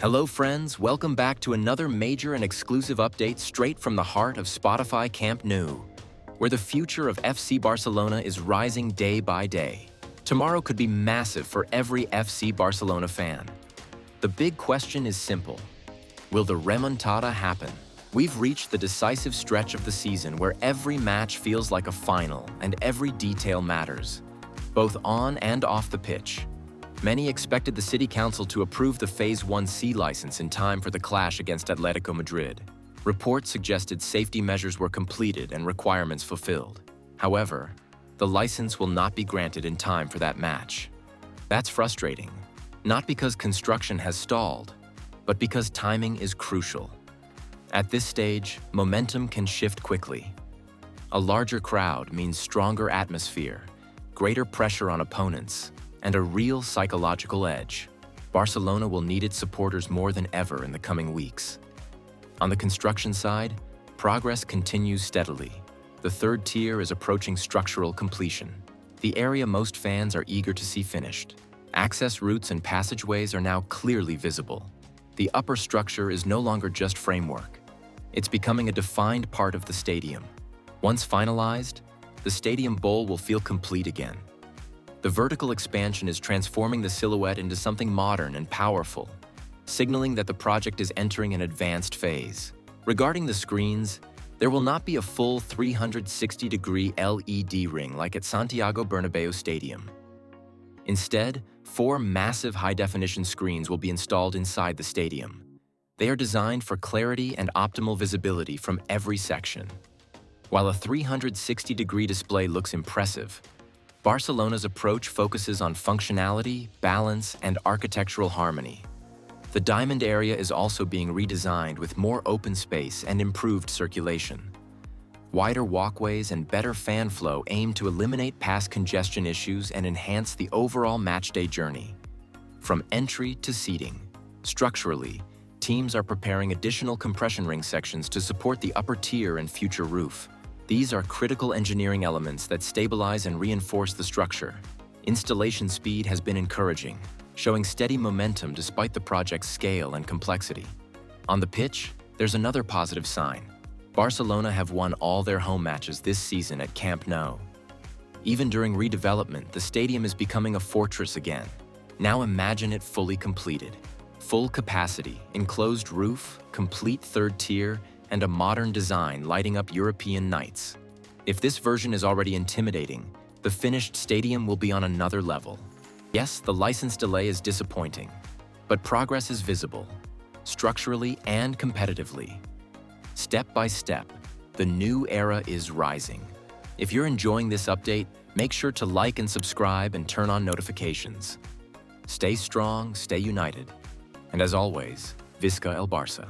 Hello friends, welcome back to another major and exclusive update straight from the heart of Spotify Camp Nou, where the future of FC Barcelona is rising day by day. Tomorrow could be massive for every FC Barcelona fan. The big question is simple. Will the Remontada happen? We've reached the decisive stretch of the season where every match feels like a final and every detail matters, both on and off the pitch. Many expected the City Council to approve the Phase 1C license in time for the clash against Atletico Madrid. Reports suggested safety measures were completed and requirements fulfilled. However, the license will not be granted in time for that match. That's frustrating, not because construction has stalled, but because timing is crucial. At this stage, momentum can shift quickly. A larger crowd means stronger atmosphere, greater pressure on opponents, and a real psychological edge. Barcelona will need its supporters more than ever in the coming weeks. On the construction side, progress continues steadily. The third tier is approaching structural completion. The area most fans are eager to see finished. Access routes and passageways are now clearly visible. The upper structure is no longer just framework. It's becoming a defined part of the stadium. Once finalized, the stadium bowl will feel complete again. The vertical expansion is transforming the silhouette into something modern and powerful, signaling that the project is entering an advanced phase. Regarding the screens, there will not be a full 360-degree LED ring like at Santiago Bernabéu Stadium. Instead, 4 massive high-definition screens will be installed inside the stadium. They are designed for clarity and optimal visibility from every section. While a 360-degree display looks impressive, Barcelona's approach focuses on functionality, balance, and architectural harmony. The diamond area is also being redesigned with more open space and improved circulation. Wider walkways and better fan flow aim to eliminate past congestion issues and enhance the overall matchday journey. From entry to seating, structurally, teams are preparing additional compression ring sections to support the upper tier and future roof. These are critical engineering elements that stabilize and reinforce the structure. Installation speed has been encouraging, showing steady momentum despite the project's scale and complexity. On the pitch, there's another positive sign. Barcelona have won all their home matches this season at Camp Nou. Even during redevelopment, the stadium is becoming a fortress again. Now imagine it fully completed. Full capacity, enclosed roof, complete third tier, and a modern design lighting up European nights. If this version is already intimidating, the finished stadium will be on another level. Yes, the license delay is disappointing, but progress is visible, structurally and competitively. Step by step, the new era is rising. If you're enjoying this update, make sure to like and subscribe and turn on notifications. Stay strong, stay united, and as always, Visca el Barça.